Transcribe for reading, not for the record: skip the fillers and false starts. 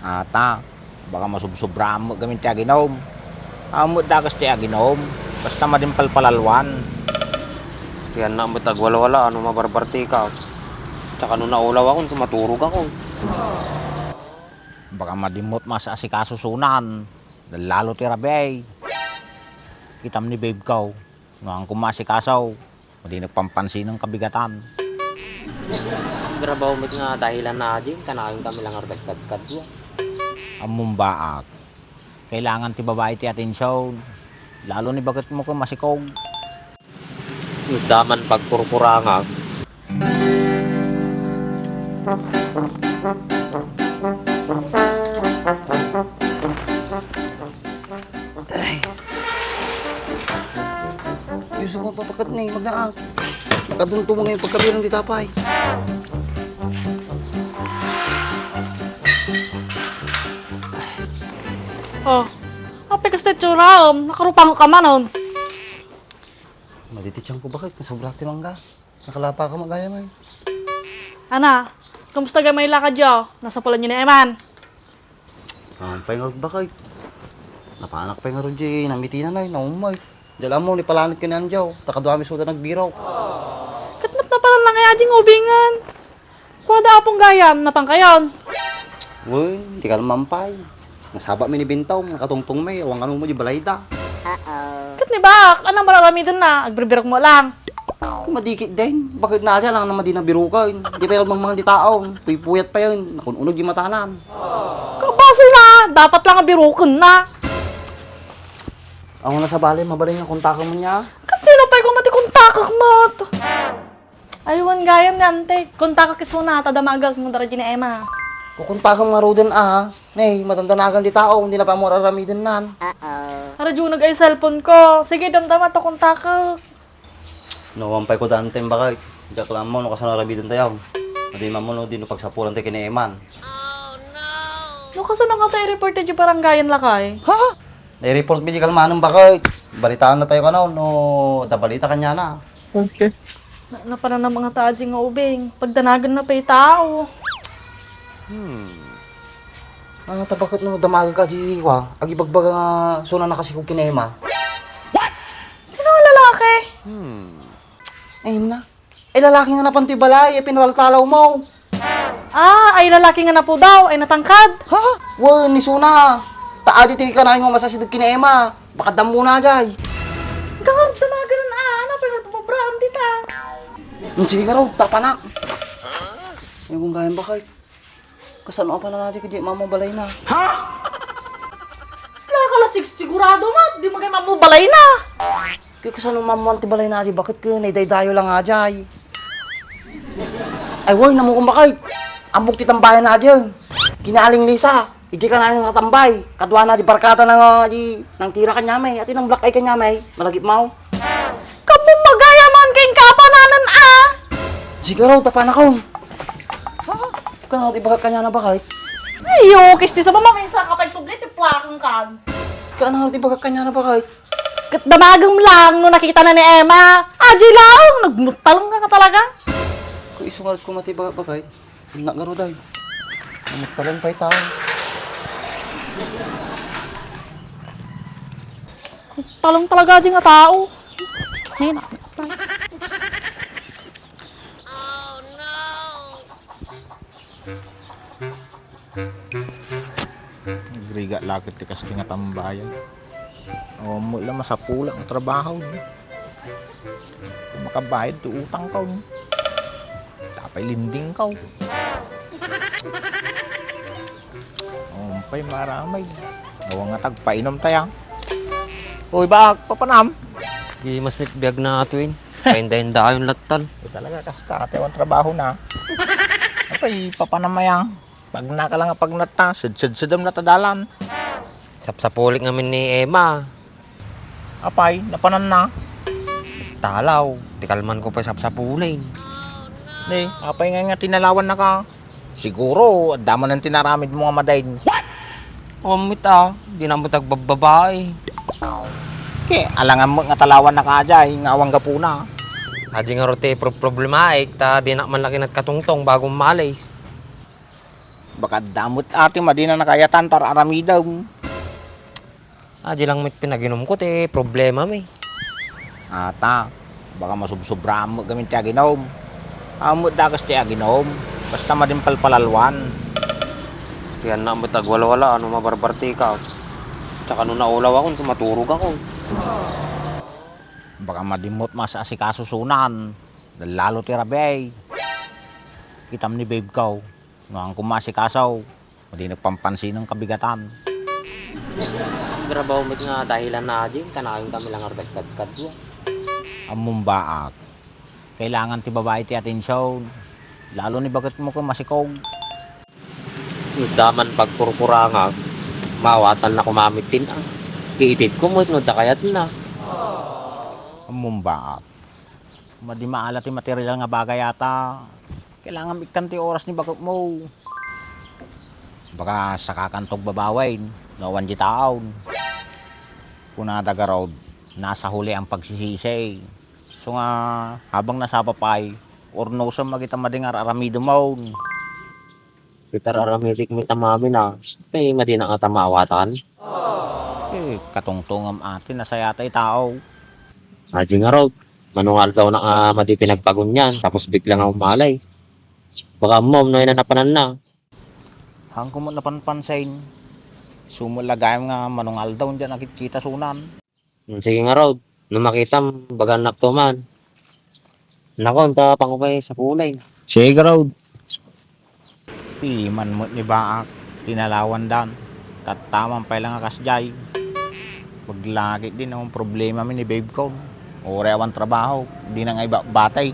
Ata, baka masubsobra mo gamin ti aginom. Amot dagas ti aginom. Basta madimpal palalwan. Kaya na mo tagwala-wala, ano mabarbarti ka. Tsaka nung naulaw ako, sumaturog ako. Baka madimot mas asikasusunan. Lalo ti rabay. Kitam ni babe kaw. Noang kumasikasaw. Hindi nagpampansin ng kabigatan. Grabaw mo nga dahilan na din, kanakang kami lang ardagkad-kad doon. Amumbaak. Kailangan ti babae ti atensyon. Lalo ni bakit mo ko masikog. Yung daman pagkurkuranga. Gusto ko papakat na magnaang. Nakadunto mo ngayon pagkabirang di tapay. Oh, ape ka tsura, nakarupang ka manon. Madititsang ko bakit? Nasobra ti mangga. Nakalapa ka magaya man. Ana, kumusta may lakad yo? Nasa pala niyo na eman. Pahingarot bakit? Napanak pahingarot di. Namiti na na naumay. Diyan mo, ni palanit ka na dyaw. Takaduami suda nagbiraw. Katnap na pala lang kaya ding ubingan. Kuwada apong gayam, napang kayon. Uy, di ka mampay. Nasaba mi ni Bintaw, nakatungtong may, awang ano mo di balayda. Kat ni bak, anong mararamidan na, agbirbirok mo lang. Kung madikit din, bakit na dyan lang naman di nabirukan. Di pa yung mga di taon, puyat pa yun, nakununog yung matanan. Kabaso na, dapat lang abirukan na. Ako na sa bali, mabaling ang kontakan mo niya. Kasi sino pa yung mati kontakak mo? Aywan gayam ni ante, kontakak isuna, tadamagal kung dara na Emma. Kukontakan nga roden Nay, matanda na agang di tao, hindi na pa mo raramidin nan. Arajunag ay cellphone ko. Sige, damdama to kontakak. Nawampay ko dante bakit. Diyak lang mo, nakasana raramidin tayo. Hindi man mo no, di no pagsapuran tayo kineeman. No, kasi nang ata i-report yung baranggayan lakay. Ha? Nai-report mi di kalmanong bakit. Balitaan na tayo ka no, dabalita kanya na. Okay. Napanan ng mga tajing nga ubing. Pagdanagan na pa yung tao. Ano tabakit no, damaga ka di wa. Agibagbag nga suna na kasi kong kineema. Sino ang lalaki? Ayun na. Ay lalaki nga napanti balay, pinaltalaw mo. Ah, ay lalaki nga na po daw. Ay natangkad. Ha? Wa, ni suna. Taadi tayo ka na yung masasidog kineema. Baka damo na jay. Gawag danagan na ana. Pero tumabraan dita. Sige ka raw, tapanak. Ay kung gayang bakit. Kasano pa na natin kaya mamo balay na. Sila kalasig sigurado mat. Di mo kayo mamubalay na. Kaya kasano mamo ang tibalay natin, bakit kayo naidaydayo lang nga jay. Ay woy, namu kong bakit. Ambok titang bayan na dyan. Kinaling Lisa. Hindi ka na yung natambay. Kadwa na di barkada ng tira kanya may. At ng black eye kanya may. Malagip mau. Kamu magayaman kayong kapananan ah. Sige raw, tapan ako. Kano di bagat kanya na bakit? Ayo, kisti sa mamamisa kapag sublit yung plakang kan. Kano di bagat kanya na bakit? Katdamagang lang no nakita na ni Emma. Aji lang, nagmutalang ka talaga. Kung isungalit ko mati bagat bakit? Nak garo day. Namutalan pa tao. Talong talaga din nga tao. Ay, na. Griga lakit ti kas tinga tambayan. O mo lang masapulang ang trabaho. Kung makabayad ti utang ka. Tapay linding ka. Pay maramay. Gawa nga tagpainom tayo. Uy, bak, papanam. Di mas mitbiyag na atuin. Kainda-inda yung latan. Talaga, kasta, tayo ang trabaho na. Apay, papanamaya. Pag nakalang pag nata, sidam na tadalan. Sapsapulik ngamin ni Emma. Apay, napanan na. Talaw, tikalman ko pa sapsapulin. Ni, apay nga tinalawan na ka. Siguro, damo nang tinaramid mo nga madain. Umit di na mo tagbababae. Kaya, alangan mo nga talawan na ka ajay, nga awang gapuna. Haji nga rote problemaik, ta di na man laki nat katungtong bagong malis. Baka damot ate madina na kaya tantar aramidaw. Di lang may pinaginom ko, te. Problema, may. Ata, baka masubsobra mo gamit tiya ginom. Amot dagas tiya ginom. Basta madimpal palalwan. Kaya na mo tagwala-wala, ano mabarbarte ka. Tsaka nung naulaw ako, sumaturog ako. Baka madimot mas asikasusunan. Lalo ti rabay. Kitam ni babe kaw. No ang kumasikasaw. Hindi nagpampansin ng kabigatan. Grabaw mo nga dahilan na din, kanakang kami lang ardagkad-kad mo. Among baak. Kailangan ti babae ti atensyon. Lalo ni bakit mo ko masikog. Daman pagkurkura nga, mawatan na kumamit din ang. Kiitid ko mo, da kayat na. Among baak. Madi maala ti material nga bagay yata. Kailangan bigtan ti oras ni bakit mo. Baka sa kakantog babaway, nawan di taon. Kunada garod, nasa huli ang pagsisisi. So nga, habang nasa papay, or no sa magita madingar aramido mo. Peter aramitik mo tamami na, may madina nga tamawatan. Katungtungam atin, nasa yatay tao. Aji nga raw, manungal daw na nga madi pinagpagunyan, tapos biglang nga umalay. Baka mom, no inanapanan na. Hangko mo napanpansin, sumulagay nga manungal daw dyan nakikita sunan. Sige nga raw, nung makita, bagan naktuman. Nako, ta pangupay sa kulay. Sige raw. Piman mo ni Baak, pinalawan dan. Tatamang pa lang akasjay. Maglagi din ang problema mi ni babe ko. Orewan trabaho, di na nga iba batay.